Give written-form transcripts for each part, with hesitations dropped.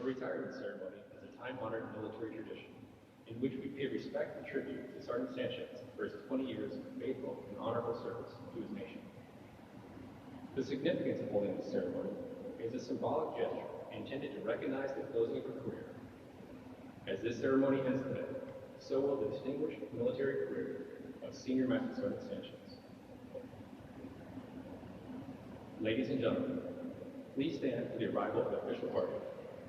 retirement ceremony is a time-honored military tradition in which we pay respect and tribute to Sergeant Sanchez for his 20 years of faithful and honorable service to his nation. The significance of holding this ceremony is a symbolic gesture intended to recognize the closing of a career. As this ceremony ends today, so will the distinguished military career of Senior Master Sergeant Sanchez. Ladies and gentlemen, please stand for the arrival of the official party.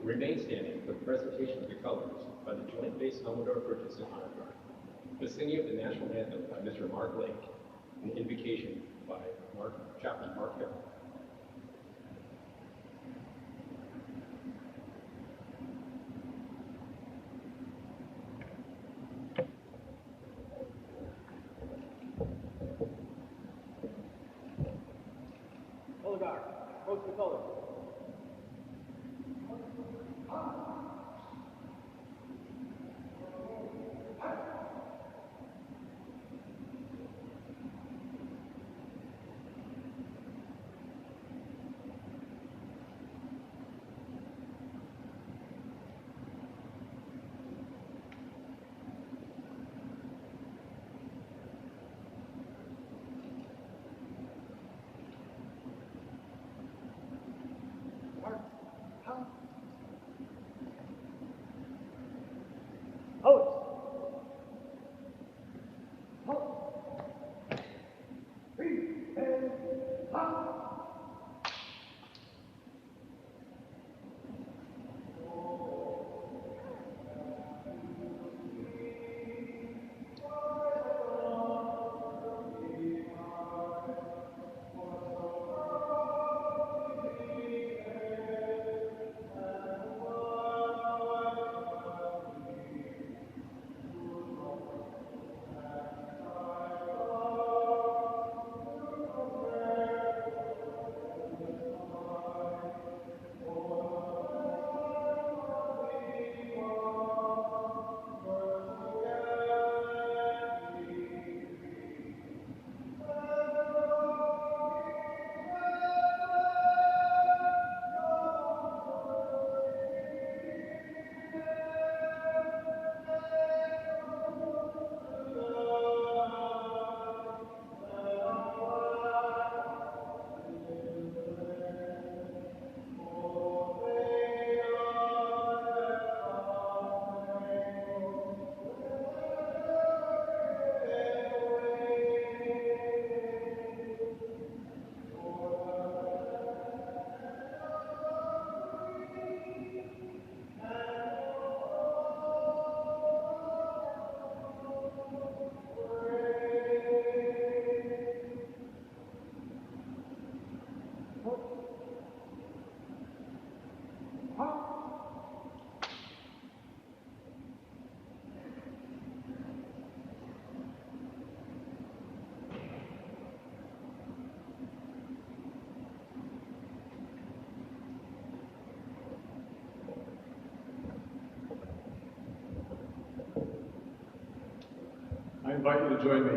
Remain standing for the presentation of the colors by the Joint Base Commodore Purchase and Honor Guard, the singing of the national anthem by Mr. Mark Lake, and the invocation by Chaplain Mark Hill. Color guard, approach the colors. I invite you to join me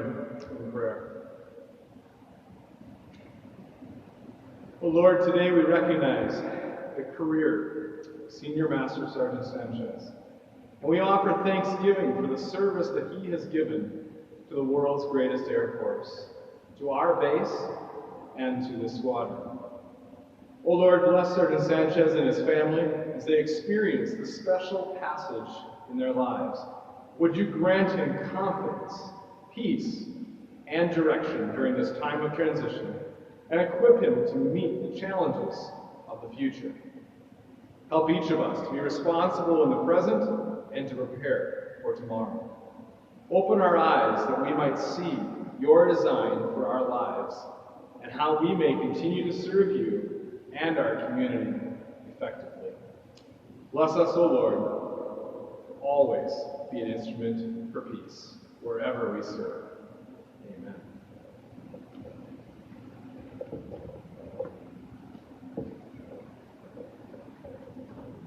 in prayer. Oh Lord, today we recognize the career of Senior Master Sergeant Sanchez, and we offer thanksgiving for the service that he has given to the world's greatest Air Force, to our base, and to the squadron. Oh Lord, bless Sergeant Sanchez and his family as they experience the special passage in their lives. Would you grant him confidence, peace, and direction during this time of transition, and equip him to meet the challenges of the future. Help each of us to be responsible in the present and to prepare for tomorrow. Open our eyes that we might see your design for our lives and how we may continue to serve you and our community effectively. Bless us, O Lord, always be an instrument for peace wherever we serve. Amen.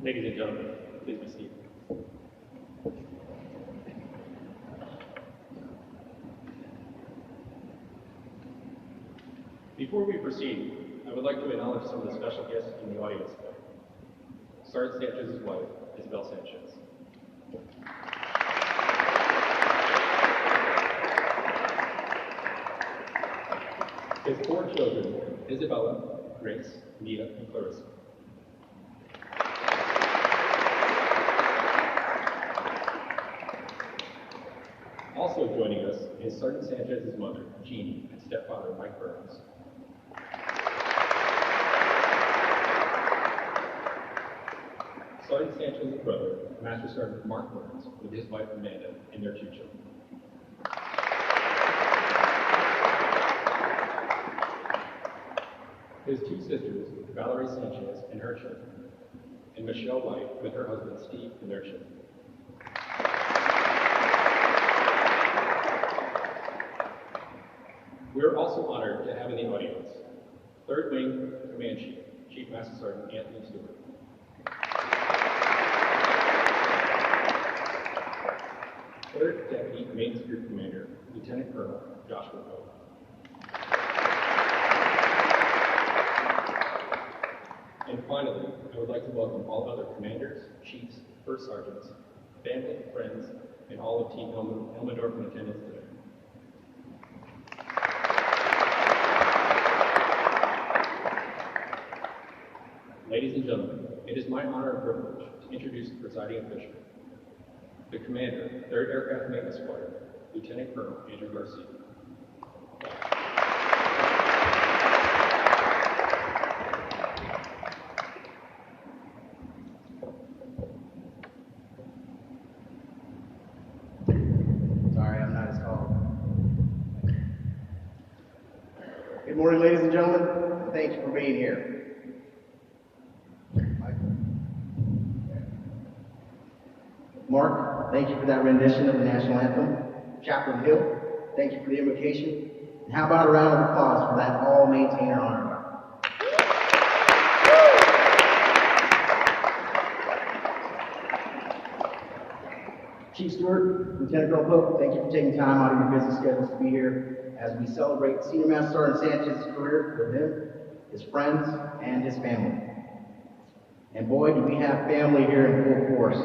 Ladies and gentlemen, please be seated. Before we proceed, I would like to acknowledge some of the special guests in the audience today. Sergeant Sanchez's wife, Isabel Sanchez. His 4 children, Isabella, Grace, Mia, and Clarissa. Also joining us is Sergeant Sanchez's mother, Jeannie, and stepfather, Mike Burns. Sergeant Sanchez's brother, Master Sergeant Mark Burns, with his wife Amanda and their 2 children. His 2 sisters, Valerie Sanchez and her children, and Michelle White with her husband Steve and their children. We are also honored to have in the audience 3rd Wing Command Chief, Chief Master Sergeant Anthony Stewart. 3rd Deputy Main Group Commander, Lieutenant Colonel Joshua Pope. And finally, I would like to welcome all other commanders, chiefs, first sergeants, family, friends, and all of Team Elmendorf in attendance today. Ladies and gentlemen, it is my honor and privilege to introduce the presiding official, the commander, 3rd Aircraft Maintenance Squadron, Lieutenant Colonel Andrew Garcia. Sorry, I'm not as tall. Good morning, ladies and gentlemen. Thank you for being here. Mark, thank you for that rendition of the national anthem. Chaplain Hill, thank you for the invocation. And how about a round of applause for that all-maintainer honor guard? Chief Stewart, Lieutenant Colonel Pope, thank you for taking time out of your busy schedules to be here as we celebrate Senior Master Sergeant Sanchez's career with him, his friends, and his family. And boy, do we have family here in full force.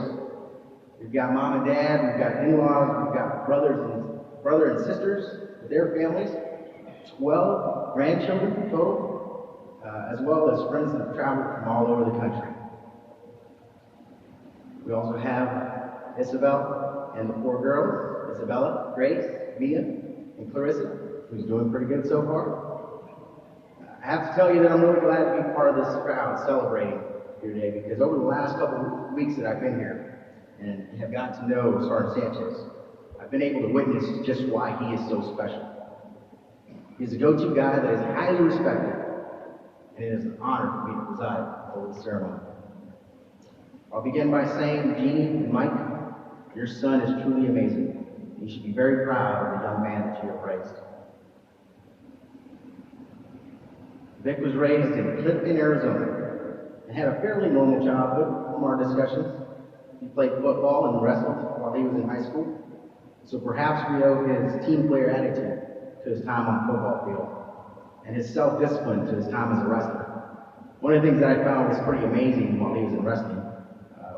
We've got mom and dad, we've got in-laws, we've got brother and sisters with their families, 12 grandchildren total, as well as friends that have traveled from all over the country. We also have Isabel and the 4 girls, Isabella, Grace, Mia, and Clarissa, who's doing pretty good so far. I have to tell you that I'm really glad to be part of this crowd celebrating here today, because over the last couple of weeks that I've been here and have gotten to know Sergeant Sanchez, I've been able to witness just why he is so special. He's a go-to guy that is highly respected, and it is an honor for me to preside over the ceremony. I'll begin by saying, Jeannie and Mike, your son is truly amazing. You should be very proud of the young man that you have raised. Vic was raised in Clifton, Arizona, and had a fairly normal childhood from our discussions. He played football and wrestled while he was in high school, so perhaps we owe his team player attitude to his time on the football field, and his self-discipline to his time as a wrestler. One of the things that I found was pretty amazing while he was in wrestling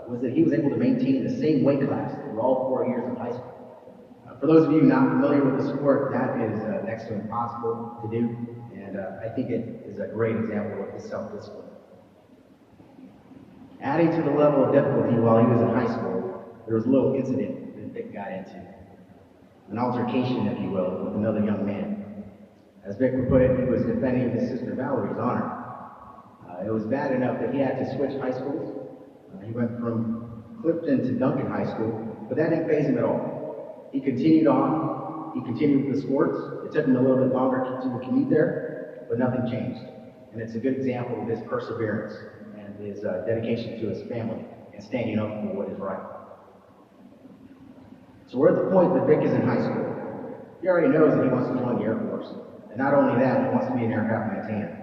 was that he was able to maintain the same weight class through all 4 years of high school. For those of you not familiar with the sport, that is next to impossible to do, and I think it is a great example of his self-discipline. Adding to the level of difficulty while he was in high school, there was a little incident that Vic got into. An altercation, if you will, with another young man. As Vic would put it, he was defending his sister Valerie's honor. It was bad enough that he had to switch high schools. He went from Clifton to Duncan High School, but that didn't faze him at all. He continued on. He continued with the sports. It took him a little bit longer to commute there, but nothing changed. And it's a good example of his perseverance and his dedication to his family and standing up for what is right. So we're at the point that Vic is in high school. He already knows that he wants to join the Air Force. And not only that, he wants to be an aircraft maintainer.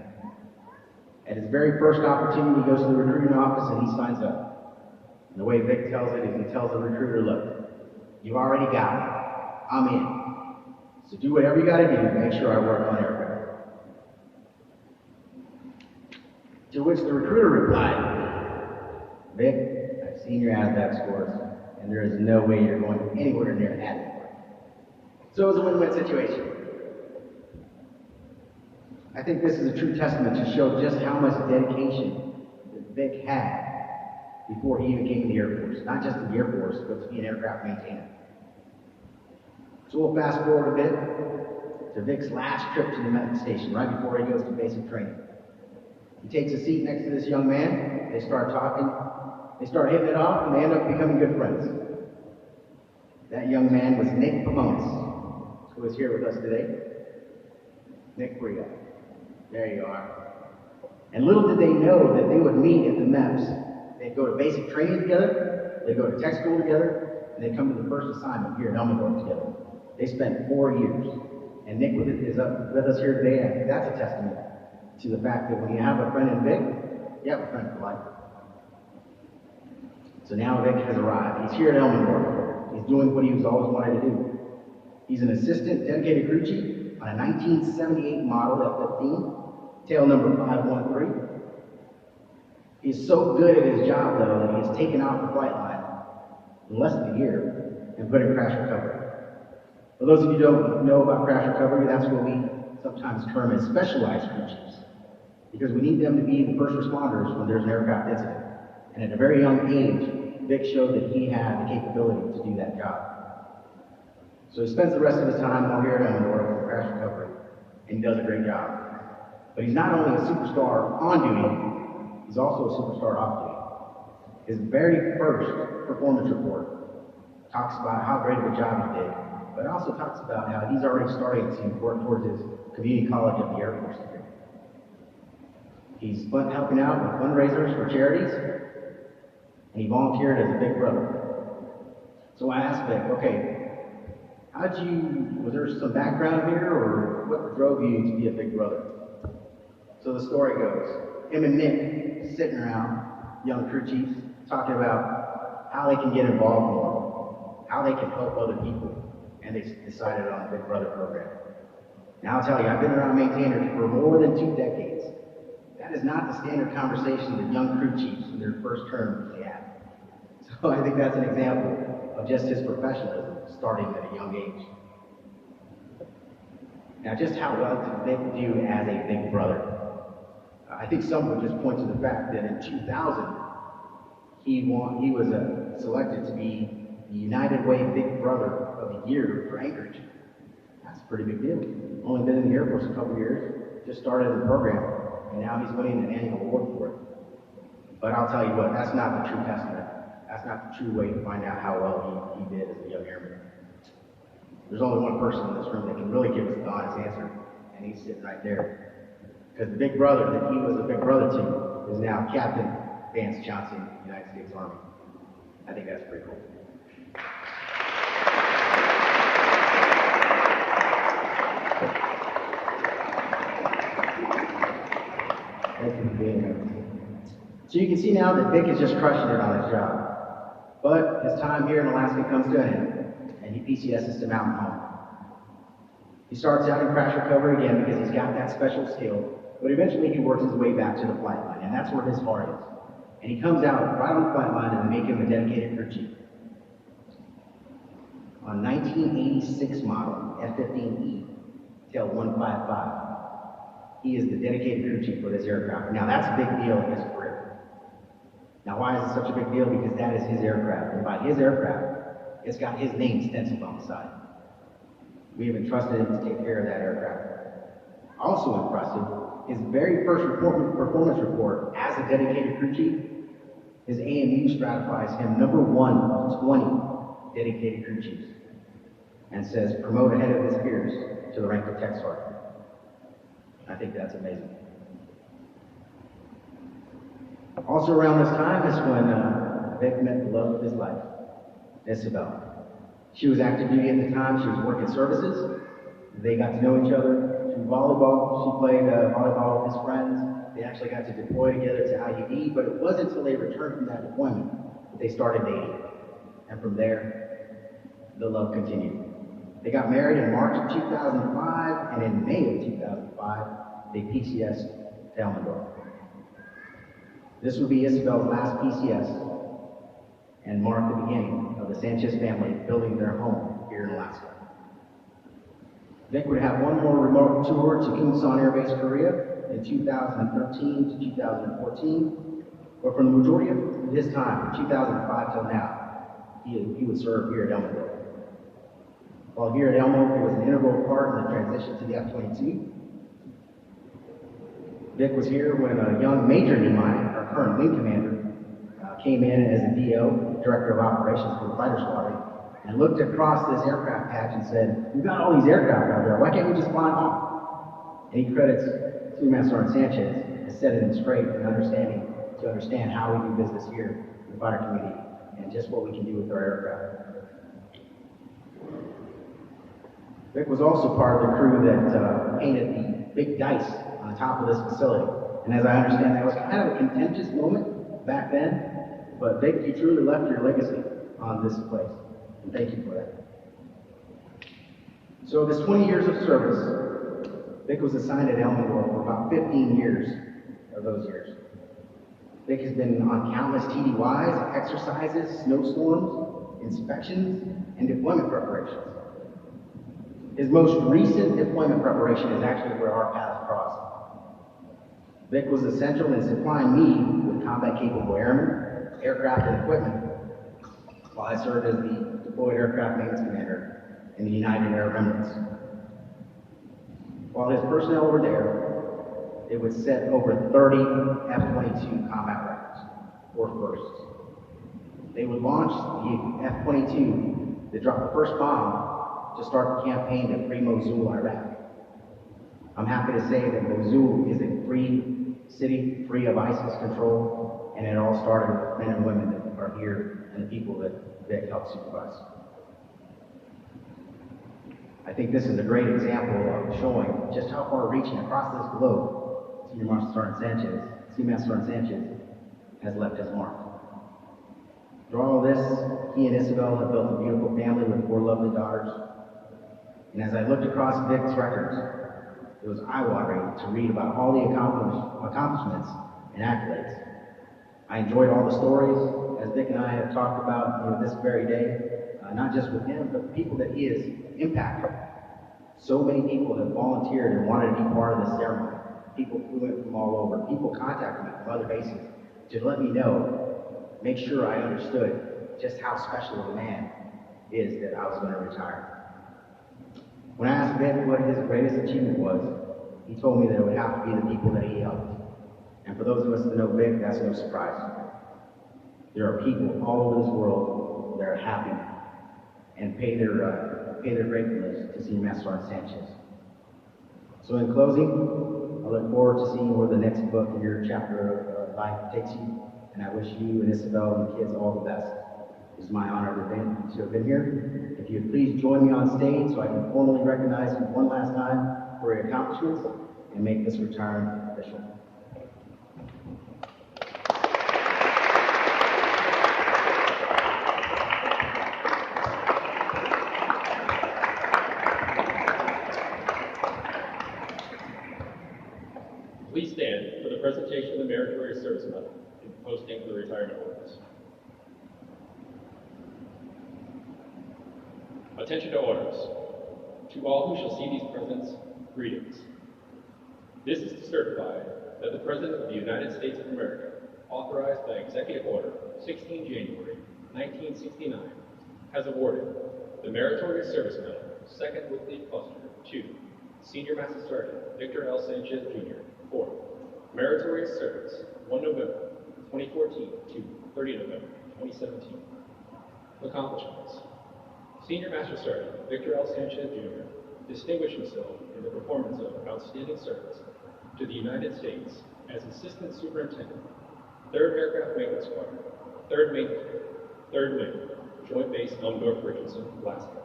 At his very first opportunity, he goes to the recruiting office and he signs up. And the way Vic tells it is he tells the recruiter, look, you already got it. I'm in. So do whatever you got to do to make sure I work on aircraft. To which the recruiter replied, Vic, I've seen your ASVAB scores, and there is no way you're going anywhere near adequate. So it was a win-win situation. I think this is a true testament to show just how much dedication that Vic had before he even came to the Air Force. Not just in the Air Force, but to be an aircraft maintainer. So we'll fast forward a bit to Vic's last trip to the medical station, right before he goes to basic training. He takes a seat next to this young man. They start talking. They start hitting it off, and they end up becoming good friends. That young man was Nick Pomonis, who is here with us today. Nick, where you at? There you are. And little did they know that they would meet at the MEPS. They'd go to basic training together, they'd go to tech school together, and they'd come to the first assignment here in Elmendorf together. They spent 4 years. And Nick is up with us here today, and I think that's a testament to the fact that when you have a friend in Vic, you have a friend for life. So now Vic has arrived. He's here at Elmendorf. He's doing what he's always wanted to do. He's an assistant dedicated crew chief on a 1978 model F-15, tail number 513. He's so good at his job, though, that he has taken off the flight line in less than a year and put in crash recovery. For those of you who don't know about crash recovery, that's what we sometimes term as specialized crew chiefs, because we need them to be the first responders when there's an aircraft incident. And at a very young age, Vic showed that he had the capability to do that job. So he spends the rest of his time out here at Elmendorf for crash recovery, and he does a great job. But he's not only a superstar on duty, he's also a superstar off duty. His very first performance report talks about how great of a job he did, but it also talks about how he's already starting to work towards his community college at the Air Force degree. He's helping out with fundraisers for charities, and he volunteered as a big brother. So I asked Vic, okay, was there some background here, or what drove you to be a big brother? So the story goes, him and Nick sitting around, young crew chiefs, talking about how they can get involved more, how they can help other people, and they decided on the Big Brother program. Now I'll tell you, I've been around maintainers for more than 2 decades. That is not the standard conversation that young crew chiefs in their first term they have. So I think that's an example of just his professionalism starting at a young age. Now just how well did Vic do as a big brother? I think some would just point to the fact that in 2000, he was selected to be the United Way Big Brother of the Year for Anchorage. That's a pretty big deal. Only been in the Air Force a couple years, just started the program, and now he's winning an annual award for it. But I'll tell you what, that's not the true testament. That's not the true way to find out how well he did as a young airman. There's only one person in this room that can really give us the honest answer, and he's sitting right there. Because the big brother that he was a big brother to is now Captain Vance Johnson, United States Army. I think that's pretty cool. Thank you for being here. So you can see now that Vic is just crushing it on his job. But his time here in Alaska comes to an end, and he PCSs to Mountain Home. He starts out in crash recovery again because he's got that special skill, but eventually he works his way back to the flight line, and that's where his heart is. And he comes out right on the flight line and they make him a dedicated crew chief. On 1986 model F-15E, tail 155, he is the dedicated crew chief for this aircraft. Now that's a big deal in his career. Now why is it such a big deal? Because that is his aircraft. And by his aircraft, it's got his name stenciled on the side. We have entrusted him to take care of that aircraft. Also impressive, his very first performance report as a dedicated crew chief, his AMU stratifies him number 1 of 20 dedicated crew chiefs and says promote ahead of his peers to the rank of tech sergeant. I think that's amazing. Also around this time is when Vic met the love of his life, Isabel. She was active duty at the time. She was working services. They got to know each other through volleyball. She played volleyball with his friends. They actually got to deploy together to IUD, but it wasn't until they returned from that deployment that they started dating. And from there, the love continued. They got married in March of 2005, and in May of 2005, they PCS'd to Elmendorf. This would be Isabel's last PCS and mark the beginning of the Sanchez family building their home here in Alaska. Vic would have one more remote tour to Kunsan Air Base, Korea in 2013 to 2014, but for the majority of his time, from 2005 till now, he would serve here at Elmendorf. While here at Elmo, he was an integral part in the transition to the F-22. Vic was here when a young Major Nehemiah, our current wing commander, came in as a DO, Director of Operations for the fighter squadron, and looked across this aircraft patch and said, "We've got all these aircraft out there, why can't we just fly them off?" And he credits Senior Master Sergeant Sanchez as setting him straight and to understand how we do business here in the fighter community and just what we can do with our aircraft. Vic was also part of the crew that painted the big dice on the top of this facility. And as I understand, that was kind of a contentious moment back then, but Vic, you truly left your legacy on this place. And thank you for that. So this 20 years of service, Vic was assigned at Elmendorf for about 15 years of those years. Vic has been on countless TDYs, exercises, snowstorms, inspections, and deployment preparations. His most recent deployment preparation is actually where our paths crossed. Vic was essential in supplying me with combat-capable airmen, aircraft, and equipment, while I served as the deployed aircraft maintenance commander in the United Arab Emirates. While his personnel were there, they would set over 30 F-22 combat records, or firsts. They would launch the F-22 to drop the first bomb to start the campaign to free Mosul, Iraq. I'm happy to say that Mosul is a free city, free of ISIS control, and it all started with men and women that are here and the people that help supervise. I think this is a great example of showing just how far-reaching across this globe Senior Master Sergeant Sanchez has left his mark. Through all of this, he and Isabel have built a beautiful family with 4 lovely daughters. And as I looked across Vic's records, it was eye-watering to read about all the accomplishments and accolades. I enjoyed all the stories, as Vic and I have talked about this very day, not just with him, but the people that he has impacted. So many people have volunteered and wanted to be part of this ceremony. People flew in from all over. People contacted me from other bases to let me know, make sure I understood just how special of a man is that I was going to retire. When I asked Vic what his greatest achievement was, he told me that it would have to be the people that he helped. And for those of us that know Vic, that's no surprise. There are people all over this world that are happy and pay their gratefulness to Senior Master Sergeant Sanchez. So in closing, I look forward to seeing where the next book in your chapter of life takes you, and I wish you and Isabel and the kids all the best. It's my honor to have been here. If you'd please join me on stage so I can formally recognize you one last time for your accomplishments and make this retirement official. Please stand for the presentation of the Meritorious Service Medal and posting of the retirement orders. Attention to orders. To all who shall see these presents, greetings. This is to certify that the President of the United States of America, authorized by Executive Order 16 January 1969, has awarded the Meritorious Service Medal, 2nd Whitley Cluster, to Senior Master Sergeant Victor L. Sanchez, Jr., for meritorious service 1 November 2014 to 30 November 2017. Accomplishments. Senior Master Sergeant Victor L. Sanchez, Jr. distinguished himself in the performance of outstanding service to the United States as Assistant Superintendent, 3rd Aircraft Maintenance Squadron, 3rd Wing, Joint Base Elmendorf, Richardson, Alaska.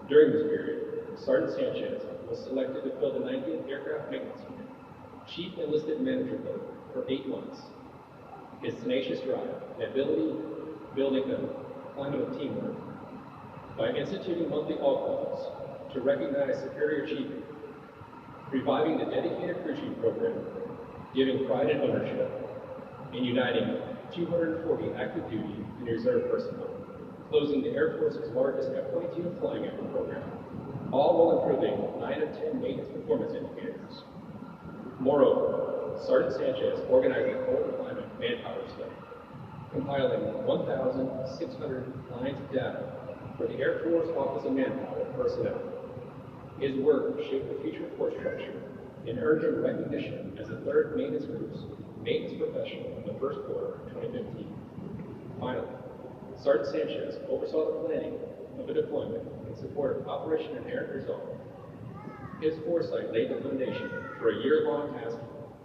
During this period, Sergeant Sanchez was selected to fill the 90th Aircraft Maintenance Unit Chief Enlisted Manager post for 8 months. His tenacious drive and ability building a climate of teamwork by instituting monthly all-calls to recognize superior achievement, reviving the dedicated crew chief program, giving pride and ownership, in uniting 240 active duty and reserve personnel, closing the Air Force's largest F-22 flying effort program, all while improving 9 of 10 maintenance performance indicators. Moreover, Sergeant Sanchez organized a cold climate manpower study, compiling 1,600 lines of data for the Air Force Office of Manpower personnel. His work shaped the future force structure and earned him recognition as the 3rd Maintenance Group's maintenance professional in the first quarter of 2015. Finally, Sergeant Sanchez oversaw the planning of a deployment in support of Operation Inherent Resolve. His foresight laid the foundation for a year-long task,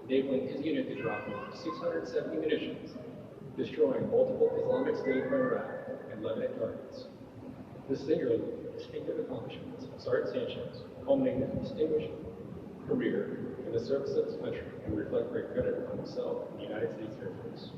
enabling his unit to drop over 670 munitions, destroying multiple Islamic State from Iraq and Lebanon targets. The distinctive accomplishments of Sergeant Sanchez culminated in a distinguished career in the service of his country and reflect great credit on himself and the United States Air Force.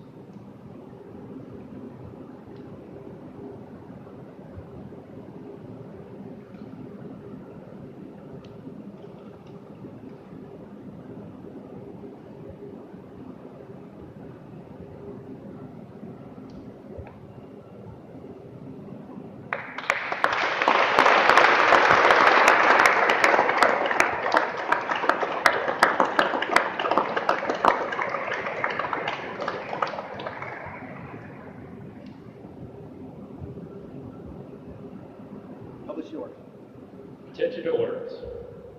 Publish your order. Attention to orders.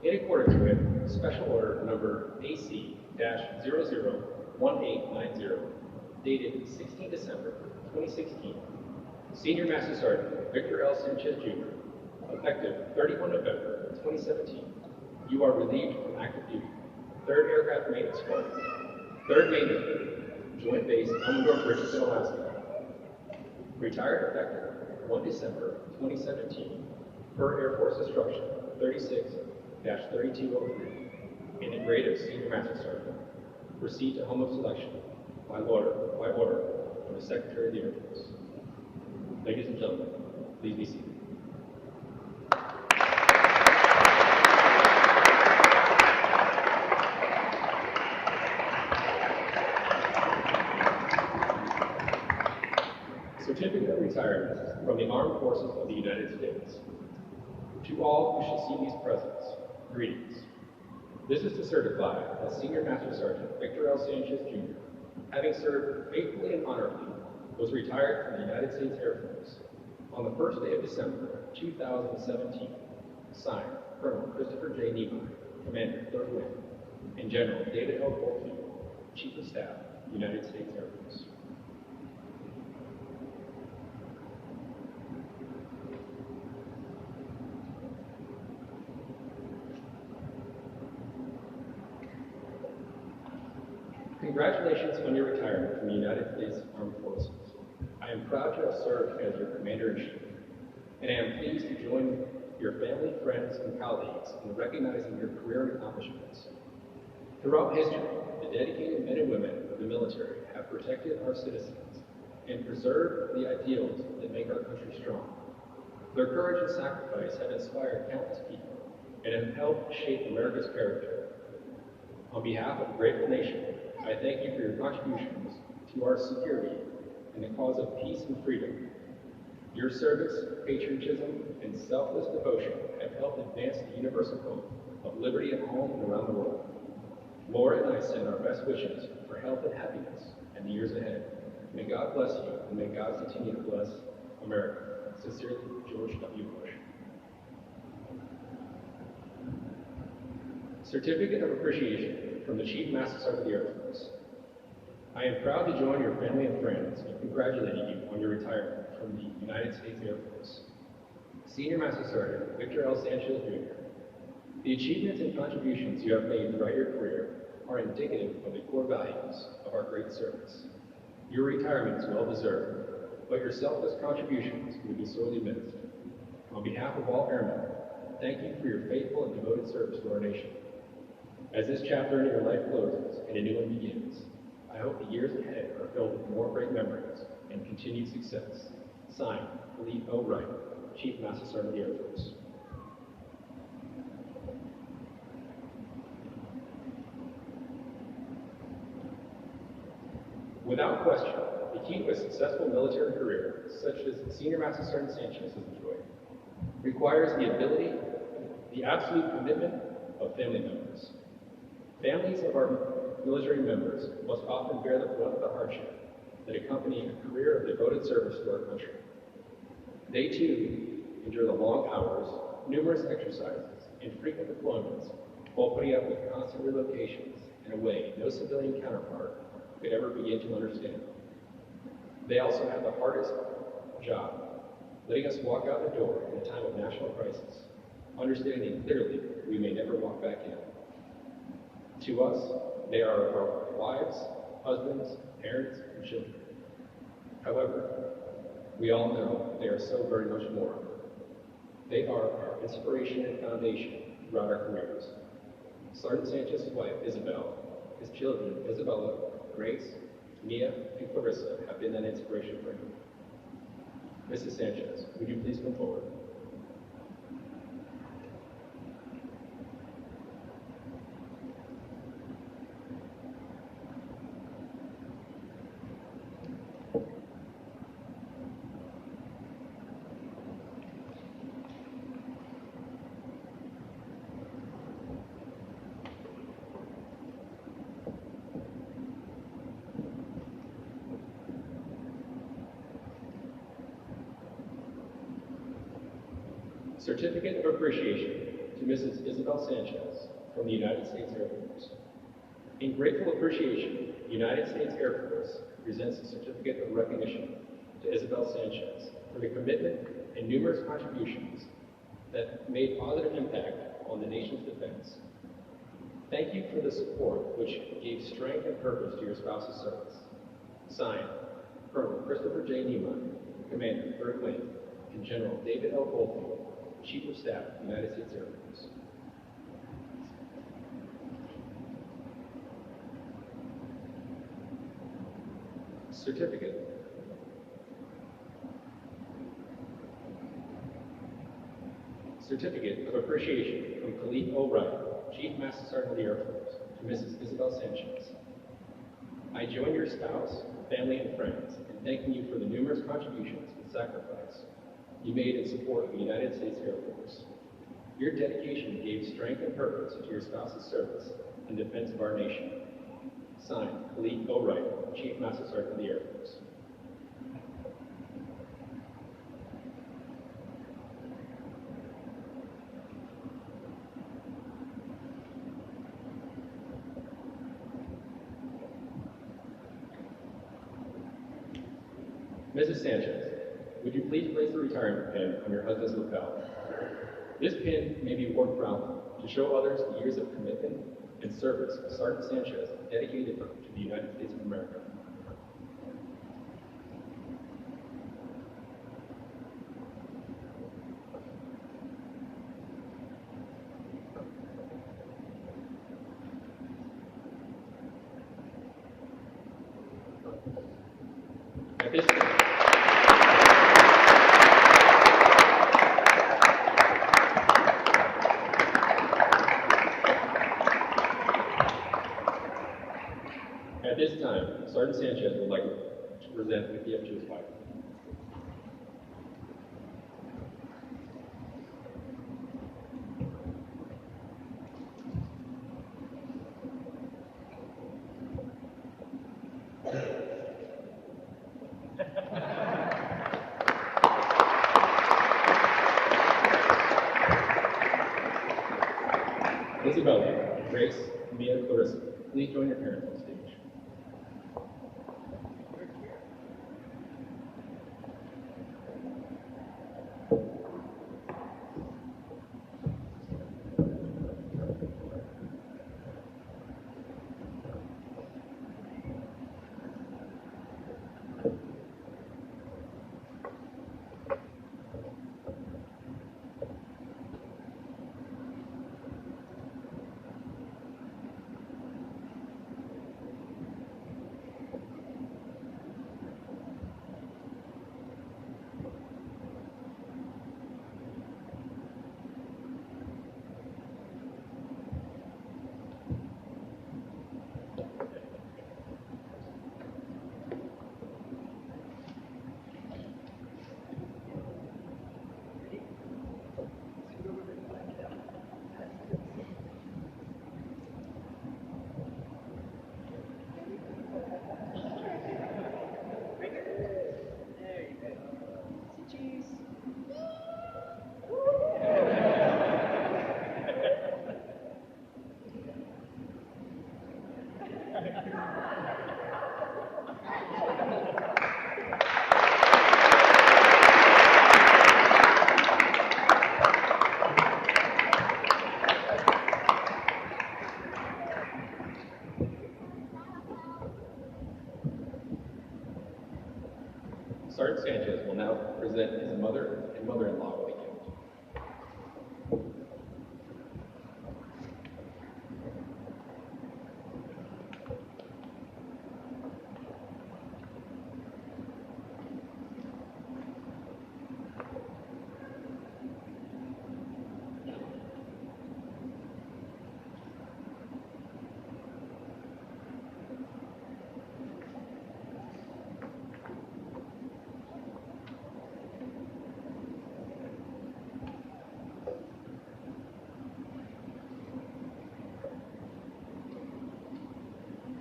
In accordance with Special Order Number AC-001890, dated 16 December 2016, Senior Master Sergeant Victor L. Sanchez, Jr., effective 31 November 2017, you are relieved from active duty, 3rd Aircraft Maintenance Squadron, 3rd Maintenance Group, Joint Base Elmendorf, Richardson, Alaska. Retired effective 1 December 2017, per Air Force Instruction 36-3203, in the grade of Senior Master Sergeant. Proceed to home of selection by order of the Secretary of the Air Force. Ladies and gentlemen, please be seated. Certificate of Retirement from the Armed Forces of the United States. To all who shall see these presents, greetings. This is to certify that Senior Master Sergeant Victor L. Sanchez, Jr., having served faithfully and honorably, was retired from the United States Air Force on the first day of December 2017. Signed, Colonel Christopher J. Niemeyer, Commander, 3rd Wing, and General David L. Goldfield, Chief of Staff, United States Air Force. Congratulations on your retirement from the United States Armed Forces. I am proud to have served as your Commander-in-Chief, and I am pleased to join your family, friends, and colleagues in recognizing your career and accomplishments. Throughout history, the dedicated men and women of the military have protected our citizens and preserved the ideals that make our country strong. Their courage and sacrifice have inspired countless people and have helped shape America's character. On behalf of a grateful nation, I thank you for your contributions to our security and the cause of peace and freedom. Your service, patriotism, and selfless devotion have helped advance the universal hope of liberty at home and around the world. Laura and I send our best wishes for health and happiness in the years ahead. May God bless you, and may God continue to bless America. Sincerely, George W. Bush. Certificate of Appreciation from the Chief Master Sergeant of the Air Force. I am proud to join your family and friends in congratulating you on your retirement from the United States Air Force. Senior Master Sergeant Victor L. Sanchez, Jr., the achievements and contributions you have made throughout your career are indicative of the core values of our great service. Your retirement is well deserved, but your selfless contributions will be sorely missed. On behalf of all airmen, thank you for your faithful and devoted service to our nation. As this chapter in your life closes and a new one begins, I hope the years ahead are filled with more great memories and continued success. Signed, Lee O. Wright, Chief Master Sergeant of the Air Force. Without Without question, the key to a successful military career, such as Senior Master Sergeant Sanchez has enjoyed, requires the ability, the absolute commitment of family members. Families of our military members must often bear the brunt of the hardship that accompany a career of devoted service to our country. They too endure the long hours, numerous exercises, and frequent deployments while putting up with constant relocations in a way no civilian counterpart could ever begin to understand. They also have the hardest job, letting us walk out the door in a time of national crisis, understanding clearly we may never walk back in. To us, they are our wives, husbands, parents, and children. However, we all know they are so very much more. They are our inspiration and foundation throughout our careers. Sergeant Sanchez's wife, Isabel, his children, Isabella, Grace, Mia, and Clarissa, have been that inspiration for him. Mrs. Sanchez, would you please come forward? Certificate of Appreciation to Mrs. Isabel Sanchez from the United States Air Force. In grateful appreciation, the United States Air Force presents a certificate of recognition to Isabel Sanchez for the commitment and numerous contributions that made positive impact on the nation's defense. Thank you for the support which gave strength and purpose to your spouse's service. Signed, Colonel Christopher J. Niemann, Commander, 3rd Wing, and General David L. Goldfield, Chief of Staff, United States Air Force. Certificate. Certificate of Appreciation from Khalid O. Wright, Chief Master Sergeant of the Air Force, to Mrs. Isabel Sanchez. I join your spouse, family, and friends in thanking you for the numerous contributions and sacrifice you made in support of the United States Air Force. Your dedication gave strength and purpose to your spouse's service in defense of our nation. Signed, Khalid O. Wright, Chief Master Sergeant of the Air Force. Mrs. Sanchez, would you please place the retirement pin on your husband's lapel? This pin may be worn proudly to show others the years of commitment and service Sergeant Sanchez dedicated to the United States of America. At this time, Sergeant Sanchez would like to present the gift to his wife. Isabella, Grace, Mia, Clarissa, please join your parents on stage. Sergeant Sanchez will now present his mother and mother-in-law with a gift.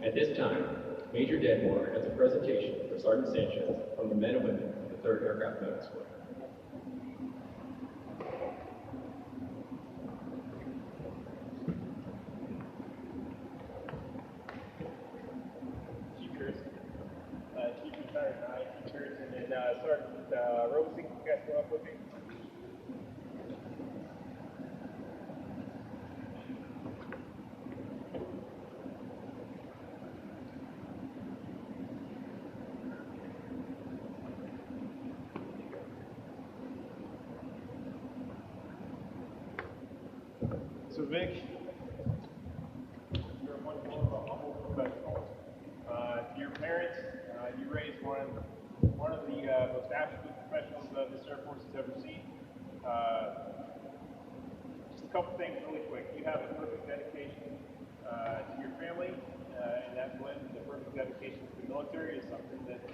At this time, Major Denmore has a presentation for Sergeant Sanchez from the men and women of the 3rd Aircraft Medical School. Teachers, Chief Retired and I, teachers, and then Sergeant Robeson, you guys come up with me. So Vic, you're one of a humble professional. To your parents, you raised one of the most absolute professionals this Air Force has ever seen. Just a couple things really quick. You have a perfect dedication to your family, and that blend, the perfect dedication to the military, is something that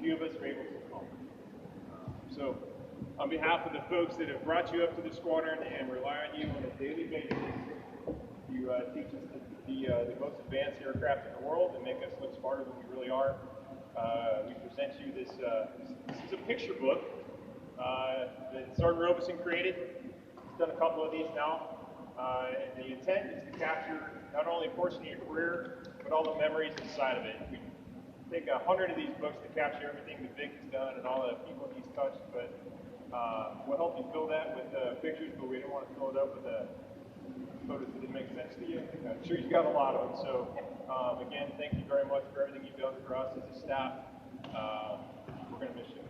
few of us are able to accomplish. So, on behalf of the folks that have brought you up to the squadron and rely on you on a daily basis, you teach us to be the most advanced aircraft in the world and make us look smarter than we really are. We present you this. This is a picture book that Sergeant Robeson created. He's done a couple of these now, and the intent is to capture not only a portion of your career, but all the memories inside of it. We take 100 of these books to capture everything that Vic has done and all the people he's touched, but we'll help you fill that with pictures, but we don't want to fill it up with photos that didn't make sense to you. I'm sure you've got a lot of them. So, again, thank you very much for everything you've done for us as a staff. We're going to miss you.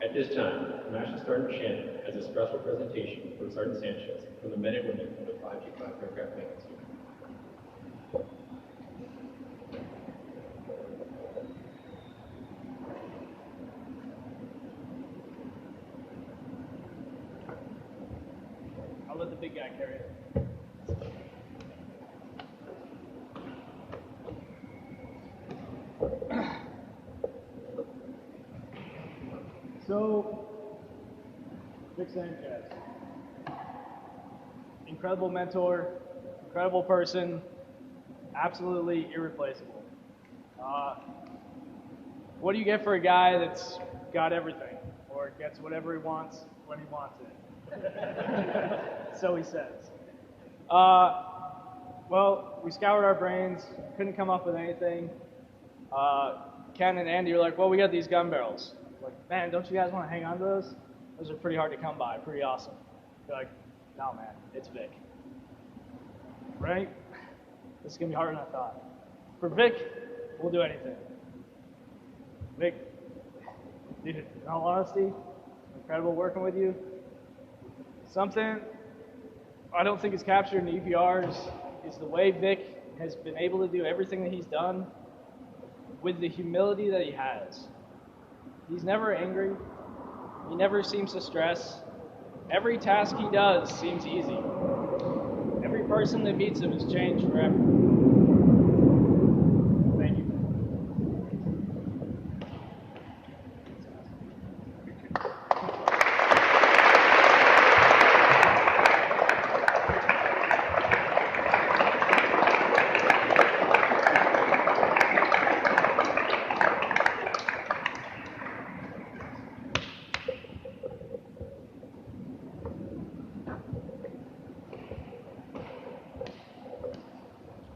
At this time, Master Sergeant Shannon has a special presentation for Sergeant Sanchez from the men and women of the 525 Aircraft Maintenance Unit. I'll let the big guy carry it. So, Vic Sanchez, incredible mentor, incredible person, absolutely irreplaceable. What do you get for a guy that's got everything, or gets whatever he wants when he wants it? So he says. Well, we scoured our brains, couldn't come up with anything. Ken and Andy are like, well, we got these gun barrels. Like, man, don't you guys want to hang on to those? Those are pretty hard to come by, pretty awesome. They're like, no, man, it's Vic. Right? This is going to be harder than I thought. For Vic, we'll do anything. Vic, dude, in all honesty, incredible working with you. Something I don't think is captured in the EPRs is the way Vic has been able to do everything that he's done with the humility that he has. He's never angry. He never seems to stress. Every task he does seems easy. Every person that meets him has changed forever. Thank you.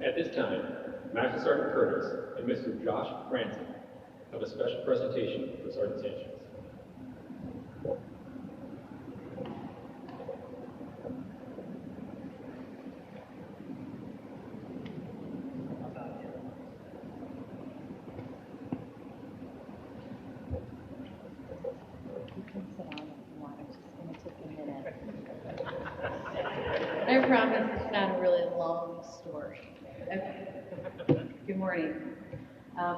At this time, Master Sergeant Curtis and Mr. Josh Franson have a special presentation for Sergeant Sanchez. You can sit down if you want. It's just going to take a minute. I promise it's not a really long story. Okay. Good morning.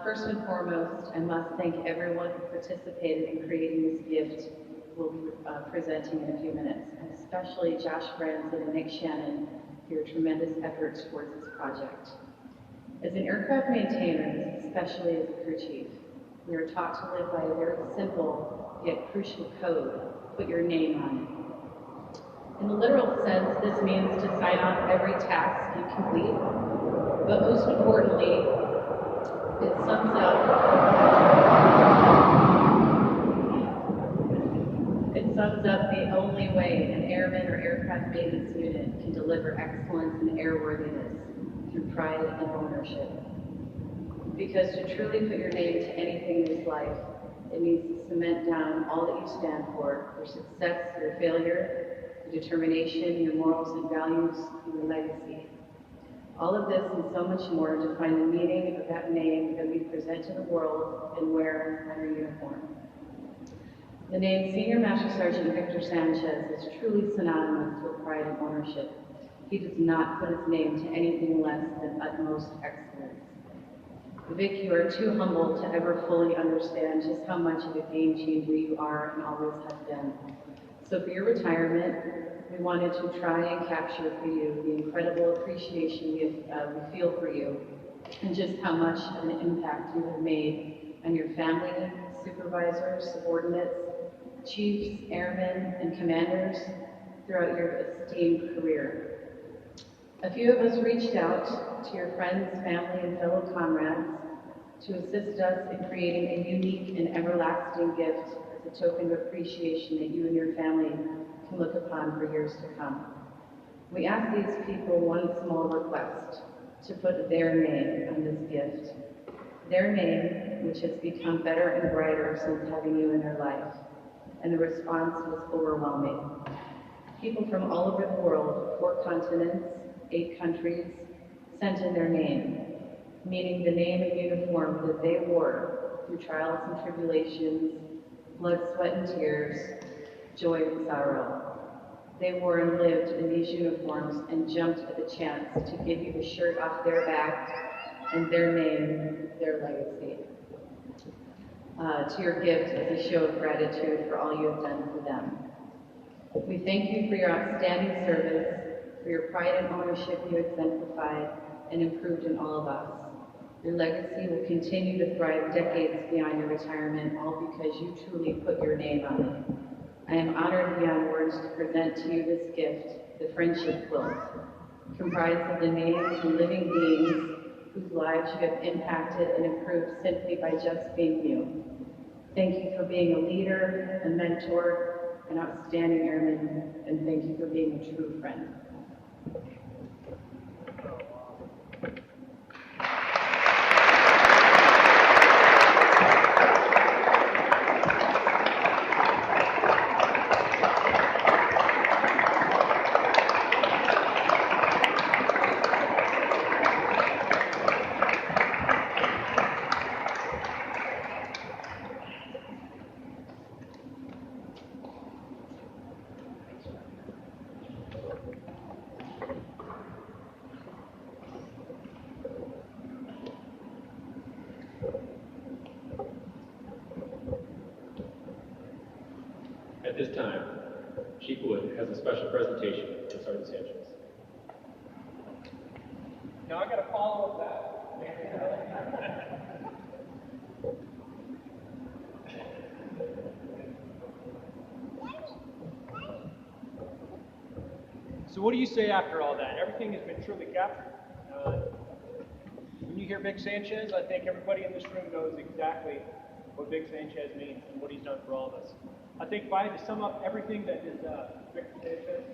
First and foremost, I must thank everyone who participated in creating this gift we'll be presenting in a few minutes, and especially Josh Franson and Nick Shannon for your tremendous efforts towards this project. As an aircraft maintainer, especially as a crew chief, we are taught to live by a very simple yet crucial code: put your name on it. In the literal sense, this means to sign off every task you complete, but most importantly, it sums up the only way an airman or aircraft maintenance unit can deliver excellence and airworthiness through pride and ownership. Because to truly put your name to anything in this life, it means to cement down all that you stand for: your success, your failure, your determination, your morals and values, and your legacy. All of this and so much more define the meaning of that name that we present to the world and wear on our uniform. The name Senior Master Sergeant Victor Sanchez is truly synonymous with pride and ownership. He does not put his name to anything less than utmost excellence. Vic, you are too humble to ever fully understand just how much of a game changer you are and always have been. So for your retirement, we wanted to try and capture for you the incredible appreciation we feel for you and just how much of an impact you have made on your family, supervisors, subordinates, chiefs, airmen, and commanders throughout your esteemed career. A few of us reached out to your friends, family, and fellow comrades to assist us in creating a unique and everlasting gift as a token of appreciation that you and your family can look upon for years to come. We ask these people one small request: to put their name on this gift. Their name, which has become better and brighter since having you in their life. And the response was overwhelming. People from all over the world, 4 continents, 8 countries, sent in their name, meaning the name and uniform that they wore through trials and tribulations, blood, sweat, and tears, joy and sorrow. They wore and lived in these uniforms and jumped at the chance to give you the shirt off their back and their name, their legacy. To your gift as a show of gratitude for all you have done for them. We thank you for your outstanding service, for your pride and ownership you exemplified and improved in all of us. Your legacy will continue to thrive decades beyond your retirement, all because you truly put your name on it. I am honored beyond words to present to you this gift, the Friendship Quilt, comprised of the names of living beings whose lives you have impacted and improved simply by just being you. Thank you for being a leader, a mentor, an outstanding airman, and thank you for being a true friend. At this time, Chief Wood has a special presentation for Sergeant Sanchez. Now I got to follow up that. So what do you say after all that? Everything has been truly captured. When you hear Vic Sanchez, I think everybody in this room knows exactly what Vic Sanchez means and what he's done for all of us. I think if I had to sum up everything that is Vic Sanchez,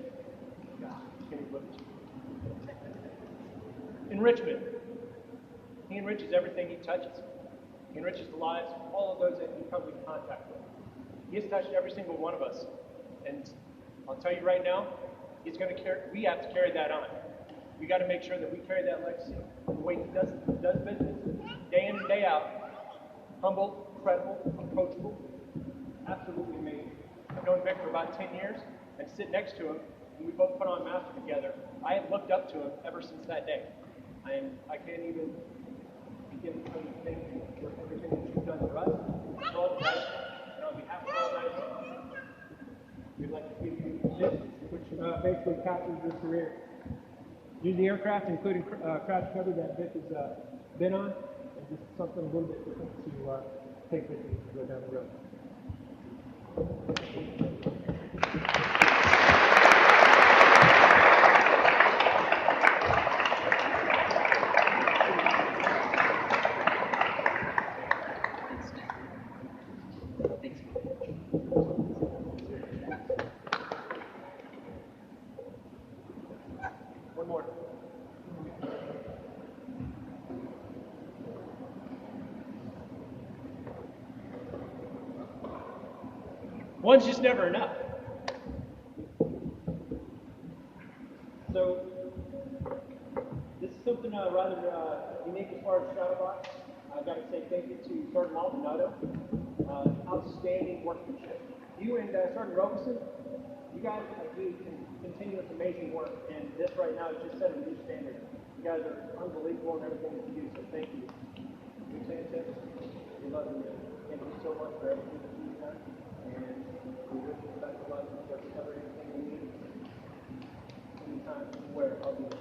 enrichment. He enriches everything he touches. He enriches the lives of all of those that he comes in contact with. He has touched every single one of us. And I'll tell you right now, we have to carry that on. We got to make sure that we carry that legacy. The way he does business, day in and day out. Humble, credible, approachable, absolutely amazing. I've known Vic for about 10 years, and sit next to him, and we both put on master together. I have looked up to him ever since that day. I can't even begin to understand for everything that you've done for us. For all the guys, and on behalf of all guys, we'd like to give you this, which basically captures your career. Using aircraft, including crash cover that Vic has been on, and just something a little bit different to take with you as you go down the road. One more. One's just never enough. So, this is something rather unique as far as Shadowbox. I've got to say thank you to Sergeant Maldonado. Outstanding workmanship. You and Sergeant Robeson, you guys do continuous amazing work, and this right now is just setting a new standard. You guys are unbelievable in everything that you do, so thank you. You Sanchez, we love you. Thank you so much for everything that you've done, and we wish you the best of luck to cover anything you need. Anytime, anywhere, I'll be there.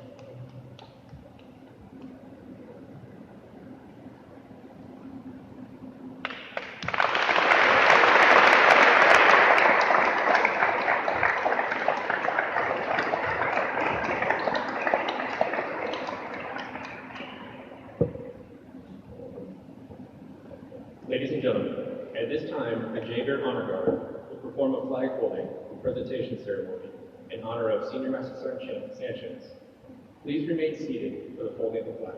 Ladies and gentlemen, at this time, the JBER Honor Guard will perform a flag holding and presentation ceremony in honor of Senior Master Sergeant Sanchez. Please remain seated for the folding of the flag.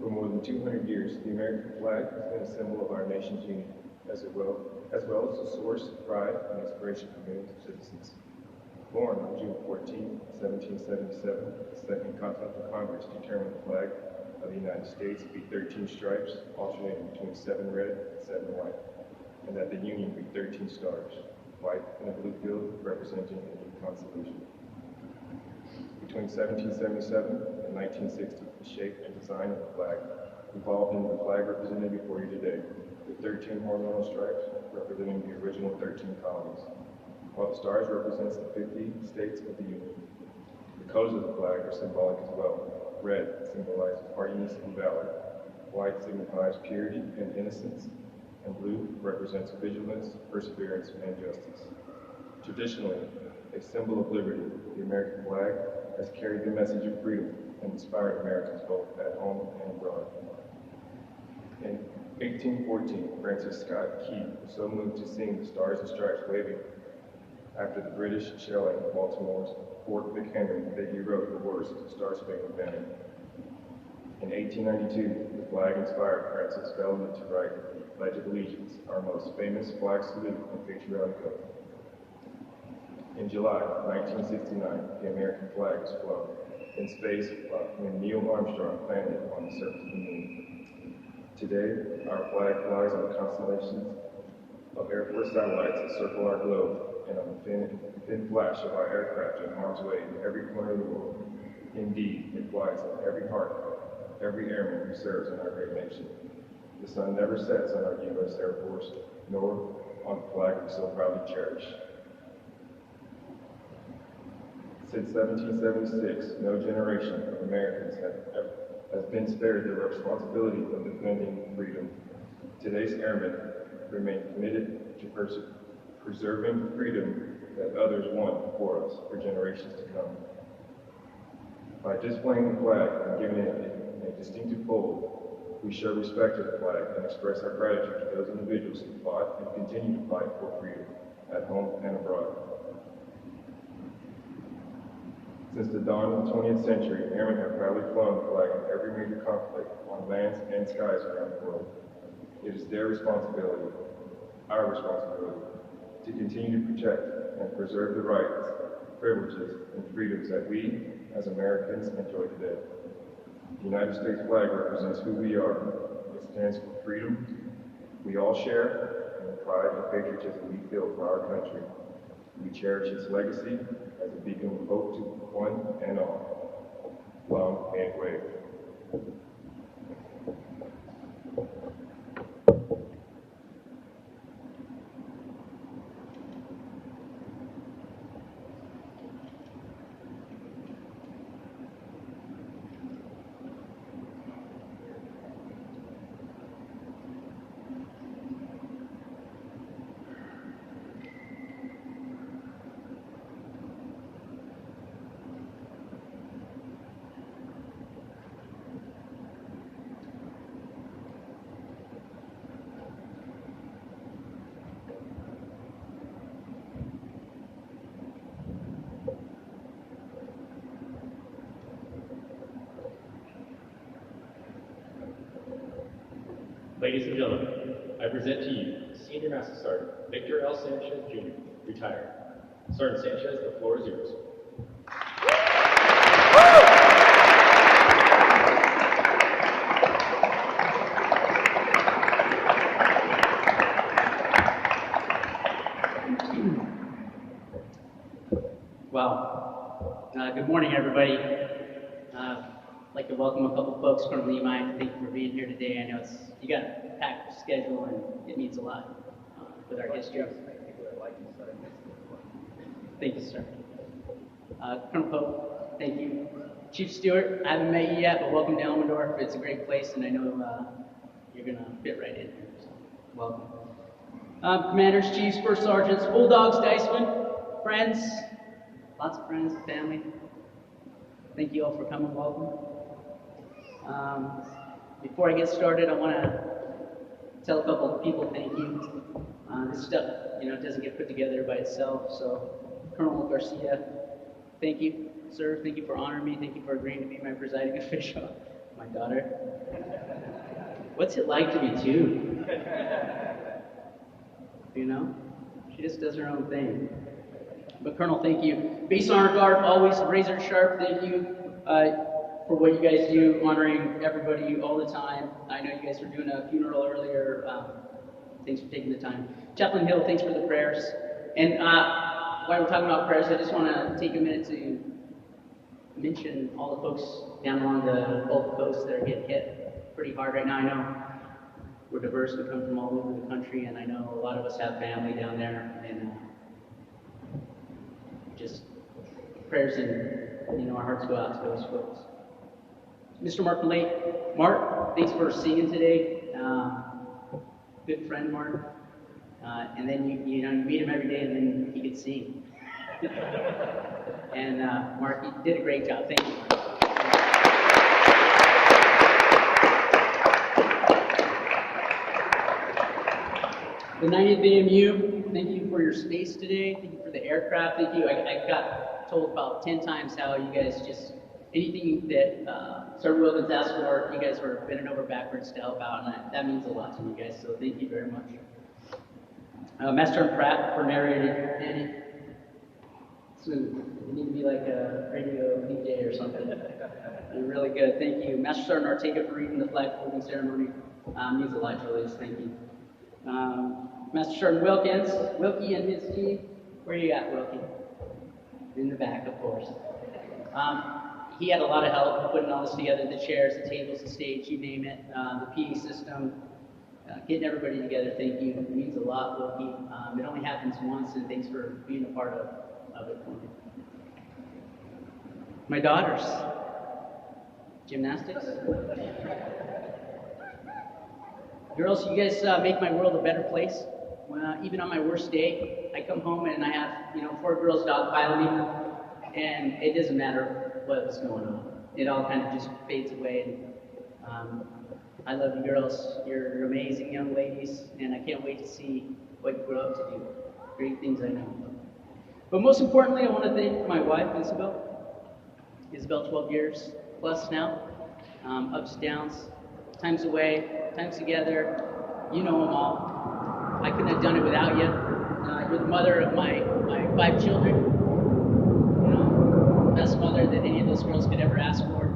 For more than 200 years, the American flag has been a symbol of our nation's unity, as well as a source of pride and inspiration for millions of citizens. Born on June 14, 1777, the Second Continental Congress determined the flag of the United States be 13 stripes, alternating between 7 red and 7 white, and that the Union be 13 stars, white and a blue field representing a new constellation. Between 1777 and 1960, the shape and design of the flag involved in the flag represented before you today, the 13 horizontal stripes representing the original 13 colonies, while the stars represents the 50 states of the Union. The colors of the flag are symbolic as well. Red symbolizes hardiness and valor, white signifies purity and innocence, and blue represents vigilance, perseverance, and justice. Traditionally, a symbol of liberty, the American flag has carried the message of freedom and inspired Americans both at home and abroad. In 1814, Francis Scott Key was so moved to sing the Stars and Stripes waving after the British shelling of Baltimore's Fort McHenry that he wrote the words to Star Spangled Banner. In 1892, the flag inspired Francis Bellamy to write the Pledge of Allegiance, our most famous flag salute and patriotic oath. In July 1969, the American flag was flown in space when Neil Armstrong landed on the surface of the moon. Today, our flag flies on the constellations of Air Force satellites that circle our globe and on the thin flash of our aircraft in harm's way in every corner of the world. Indeed, it flies in every heart, every airman who serves in our great nation. The sun never sets on our U.S. Air Force, nor on the flag we so proudly cherish. Since 1776, no generation of Americans has been spared the responsibility of defending freedom. Today's airmen remain committed to preserving freedom that others won before us for generations to come. By displaying the flag and giving it a distinctive fold, we show respect to the flag and express our gratitude to those individuals who fought and continue to fight for freedom at home and abroad. Since the dawn of the 20th century, airmen have proudly flown the flag in every major conflict on lands and skies around the world. It is their responsibility, our responsibility, to continue to protect and preserve the rights, privileges, and freedoms that we, as Americans, enjoy today. The United States flag represents who we are. It stands for freedom we all share and the pride and patriotism we feel for our country. We cherish its legacy as a beacon of hope to one and all. Long and wave. Ladies and gentlemen, I present to you Senior Master Sergeant Victor L. Sanchez, Jr., retired. Sergeant Sanchez, the floor is yours. Well, good morning, everybody. I'd like to welcome a couple folks from Lehigh. Thank you for being here today. I know you got a packed schedule, and it means a lot with our history. Thank you, sir. Colonel Pope, thank you. Chief Stewart, I haven't met you yet, but welcome to Elmendorf. It's a great place, and I know you're going to fit right in here. So, welcome. Commanders, chiefs, first sergeants, bulldogs, dicemen, friends, lots of friends, family. Thank you all for coming. Welcome. Before I get started, I want to tell a couple of people thank you. This stuff, doesn't get put together by itself. So, Colonel Garcia, thank you, sir. Thank you for honoring me. Thank you for agreeing to be my presiding official. My daughter. What's it like to be two? She just does her own thing. But Colonel, thank you. Base Honor Guard, always razor sharp. Thank you for what you guys do, honoring everybody all the time. I know you guys were doing a funeral earlier. Thanks for taking the time. Chaplain Hill, thanks for the prayers. And while we're talking about prayers, I just want to take a minute to mention all the folks down along the Gulf Coast that are getting hit pretty hard right now. I know we're diverse, we come from all over the country, and I know a lot of us have family down there, and just prayers and our hearts go out to those folks. Mr. Mark Lake, Mark, thanks for singing today. Good friend, Mark. And then you meet him every day, and then he could sing. And Mark, you did a great job. Thank you. The 90th AMU, thank you for your space today. Thank you for the aircraft. Thank you. I got told about 10 times how you guys just, anything that Sergeant Wilkins asked for, you guys were bending over backwards to help out, and that means a lot to me, guys, so thank you very much. Master Pratt for narrating, and smooth. You need to be like a radio DJ or something. You're really good, thank you. Master Sergeant Ortega for reading the flag holding ceremony. Means a lot to us, thank you. Master Sergeant Wilkie and his team. Where are you at, Wilkie? In the back, of course. He had a lot of help putting all this together, the chairs, the tables, the stage, you name it, the PA system, getting everybody together, thank you. It means a lot, Wilkie. It only happens once, and thanks for being a part of it for me. My daughters, gymnastics. Girls, you guys make my world a better place. Even on my worst day, I come home and I have, 4 girls dogpiling me, and it doesn't matter what's going on. It all kind of just fades away. And I love you girls. You're amazing young ladies, and I can't wait to see what you grow up to do. Great things I know. But most importantly, I want to thank my wife, Isabel. Isabel, 12 years plus now. Ups, downs, times away, times together. You know them all. I couldn't have done it without you. You're the mother of my 5 children. Best mother that any of those girls could ever ask for.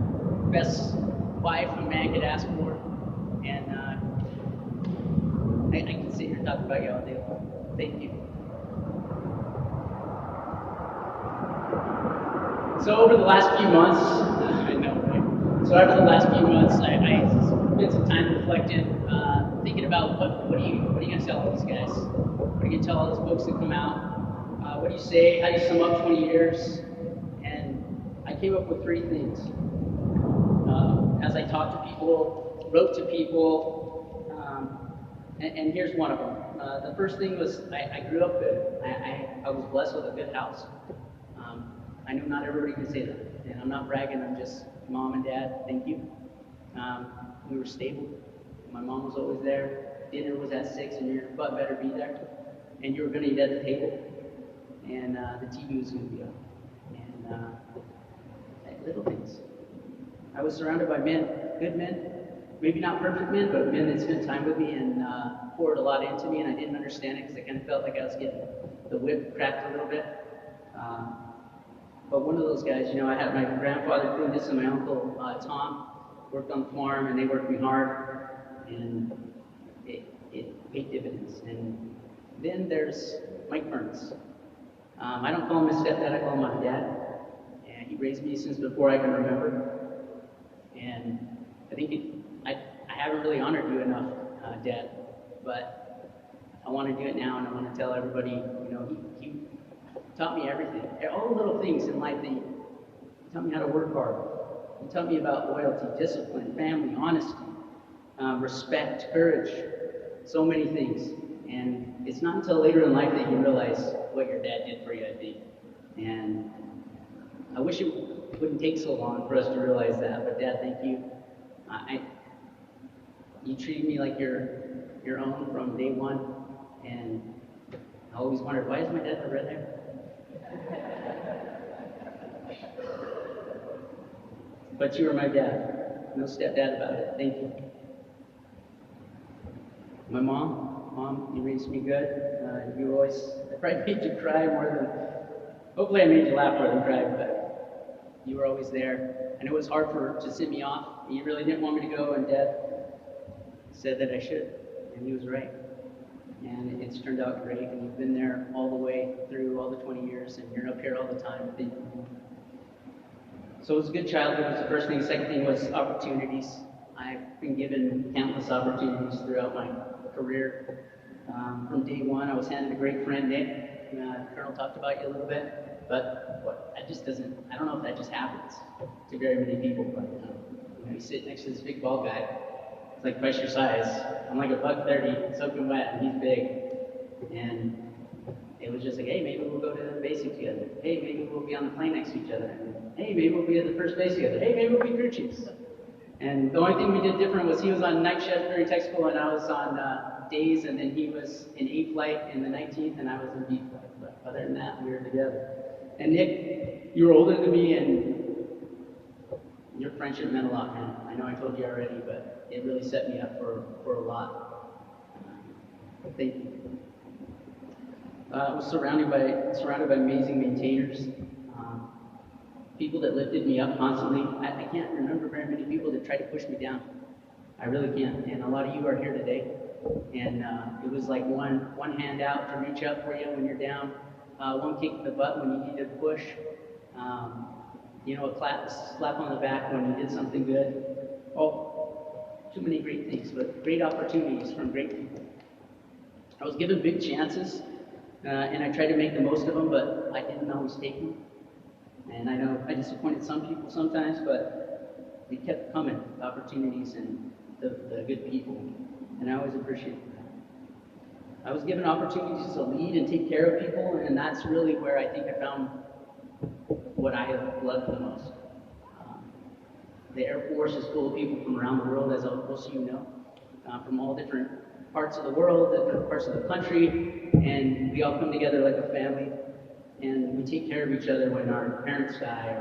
Best wife a man could ask for. And I can sit here and talk about you all day long. Thank you. So over the last few months, I know, right? So over the last few months, I spent some time reflecting, thinking about what are you going to tell all these guys? What are you going to tell all those folks that come out? What do you say? How do you sum up 20 years? And I came up with 3 things. As I talked to people, wrote to people, and here's one of them. The first thing was I grew up good. I was blessed with a good house. I know not everybody can say that, and I'm not bragging. I'm just mom and dad. Thank you. We were stable. My mom was always there. Dinner was at 6, and your butt better be there. And you were going to eat at the table, and the TV was going to be up, and little things. I was surrounded by men, good men, maybe not perfect men, but men that spent time with me and poured a lot into me, and I didn't understand it because I kind of felt like I was getting the whip cracked a little bit. But one of those guys, I had my grandfather doing this and my uncle Tom worked on the farm, and they worked me hard, and it paid dividends. And then there's Mike Burns. I don't call him my stepdad, I call him my dad. And he raised me since before I can remember. And I think I haven't really honored you enough, Dad, but I want to do it now, and I want to tell everybody, he taught me everything. All the little things in life that he taught me how to work hard. He taught me about loyalty, discipline, family, honesty, respect, courage, so many things. And it's not until later in life that you realize what your dad did for you, I think. And I wish it wouldn't take so long for us to realize that, but Dad, thank you. You treated me like your own from day one, and I always wondered, why is my dad have red hair? But you were my dad. No stepdad about it. Thank you. My mom, you raised me good. You always, I probably made you cry more than, hopefully I made you laugh more than cry, but you were always there. And it was hard for her to send me off. You really didn't want me to go, and Dad said that I should, and he was right. And it's turned out great, and you've been there all the way through all the 20 years, and you're up here all the time. Thank you. So it was a good childhood, was the first thing. Second thing was opportunities. I've been given countless opportunities throughout my career. From day one, I was handed a great friend, Nick. Colonel talked about you a little bit, but that just doesn't, I don't know if that just happens to very many people, but you sit next to this big bald guy, it's like twice your size. I'm like $130, soaking wet, and he's big. And it was just like, hey, maybe we'll go to the basic together. Hey, maybe we'll be on the plane next to each other. And, hey, maybe we'll be at the first base together. Hey, maybe we'll be crew chiefs. And the only thing we did different was he was on night shift during tech school, and I was on days, and then he was in A flight in the 19th, and I was in B flight. But other than that, we were together. And Nick, you were older than me, and your friendship meant a lot, man. I know I told you already, but it really set me up for a lot. Thank you. I was surrounded by amazing maintainers, people that lifted me up constantly. I can't remember very many people that tried to push me down. I really can't, and a lot of you are here today. And it was like one hand out to reach up for you when you're down, one kick in the butt when you needed a push, a slap on the back when you did something good. Oh, too many great things, but great opportunities from great people. I was given big chances, and I tried to make the most of them, but I didn't always take them. And I know I disappointed some people sometimes, but they kept coming, opportunities and the good people. And I always appreciate that. I was given opportunities to lead and take care of people, and that's really where I think I found what I have loved the most. The Air Force is full of people from around the world, as most of you know, from all different parts of the world, different parts of the country, and we all come together like a family, and we take care of each other when our parents die,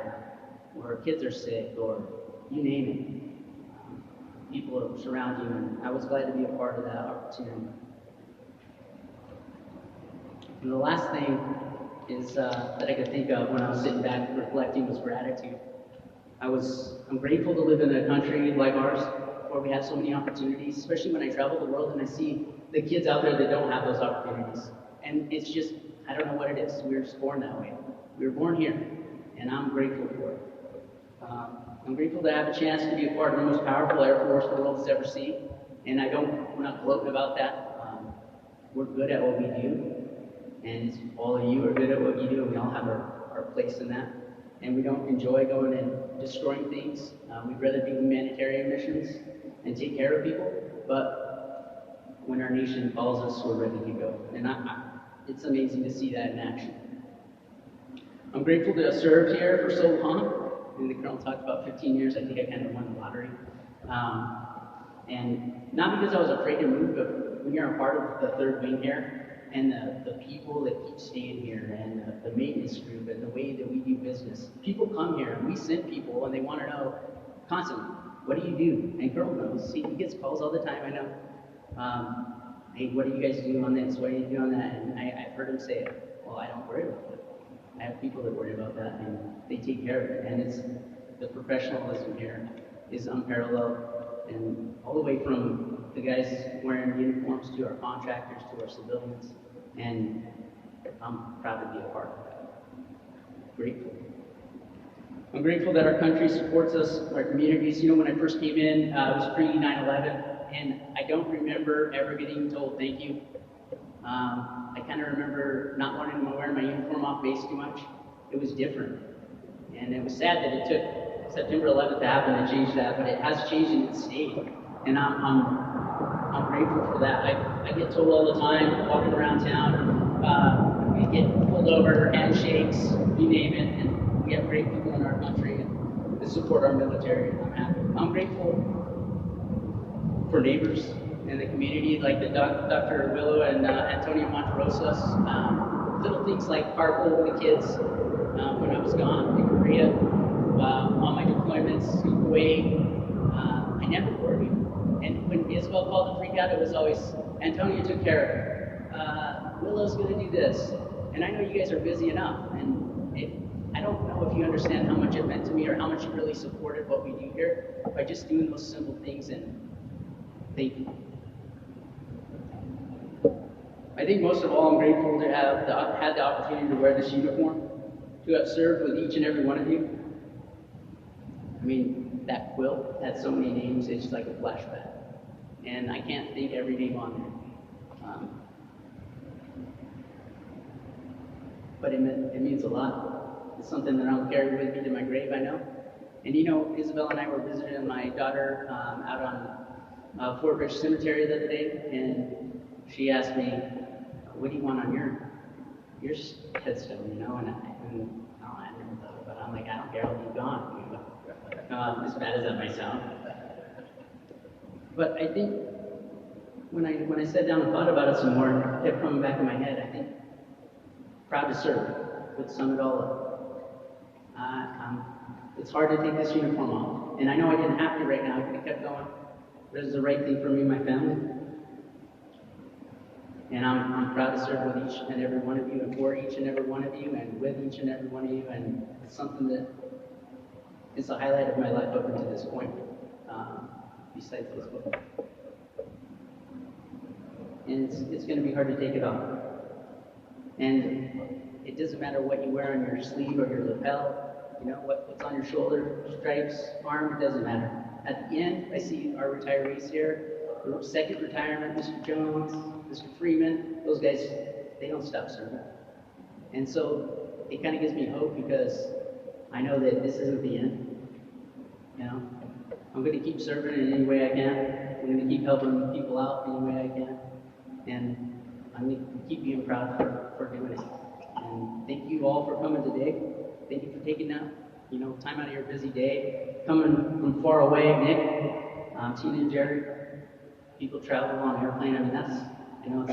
or our kids are sick, or you name it. People surround you, and I was glad to be a part of that opportunity. And the last thing is that I could think of when I was sitting back reflecting was gratitude. I'm grateful to live in a country like ours where we have so many opportunities, especially when I travel the world and I see the kids out there that don't have those opportunities. And it's just, I don't know what it is. We were just born that way. We were born here, and I'm grateful for it. I'm grateful to have a chance to be a part of the most powerful Air Force the world has ever seen, and we're not gloating about that. We're good at what we do, and all of you are good at what you do, and we all have our place in that. And we don't enjoy going and destroying things. We'd rather do humanitarian missions and take care of people, but when our nation calls us, we're ready to go. And it's amazing to see that in action. I'm grateful to have served here for so long. And the colonel talked about 15 years. I think I kind of won the lottery. And not because I was afraid to move, but when you're a part of the third wing here, and the people that keep staying here, and the maintenance group, and the way that we do business. People come here, and we send people, and they want to know constantly, what do you do? And Colonel knows. He gets calls all the time, I know. Hey, what do you guys do on this? What do you do on that? And I've heard him say, well, I don't worry about it. I have people that worry about that, and they take care of it. And the professionalism here is unparalleled. And all the way from the guys wearing uniforms to our contractors to our civilians. And I'm proud to be a part of that. Grateful. I'm grateful that our country supports us, our communities. You know, when I first came in, it was pre 9/11, and I don't remember ever getting told thank you. I kind of remember not wanting to wear my uniform off base too much. It was different. And it was sad that it took September 11th to happen to change that, but it has changed and it's stayed. And I'm grateful for that. I get told all the time, walking around town, we get pulled over, handshakes, you name it, and we have great people in our country that support our military, and I'm happy. I'm grateful for neighbors in the community, like the Dr. Willow and Antonio Monterosas. Little things like carpool with the kids when I was gone in Korea, on my deployments, away. I never worried. And when Isabel called to freak out, it was always, Antonio took care of it. Willow's going to do this. And I know you guys are busy enough. And I don't know if you understand how much it meant to me or how much you really supported what we do here by just doing those simple things. And thank you. I think most of all, I'm grateful to have had the opportunity to wear this uniform, to have served with each and every one of you. I mean, that quilt had so many names, it's just like a flashback. And I can't think every name on there. But it means a lot. It's something that I'll carry with me to my grave, I know. And you know, Isabel and I were visiting my daughter out on Fort Ridge Cemetery the other day, and she asked me, "What do you want on your headstone?" You know, and I never thought about it. I'm like, I don't care, I'll be gone. You know? As bad as that might sound. But I think when I sat down and thought about it some more, it kept coming back in my head. I think proud to serve would sum it all up. It's hard to take this uniform off, and I know I didn't have to right now. I could have kept going, but it's the right thing for me and my family. And I'm proud to serve with each and every one of you, and for each and every one of you, and with each and every one of you. And it's something that is the highlight of my life up until this point, besides this book. And it's going to be hard to take it off. And it doesn't matter what you wear on your sleeve or your lapel, you know, what's on your shoulder, stripes, arm, it doesn't matter. At the end, I see our retirees here. The second retirement, Mr. Jones, Mr. Freeman, those guys, they don't stop serving. And so it kind of gives me hope because I know that this isn't the end. You know, I'm going to keep serving in any way I can. I'm going to keep helping people out any way I can. And I'm going to keep being proud for doing it. And thank you all for coming today. Thank you for taking that, you know, time out of your busy day. Coming from far away, Nick, Tina and Jerry, people travel on an airplane. I mean, I know it's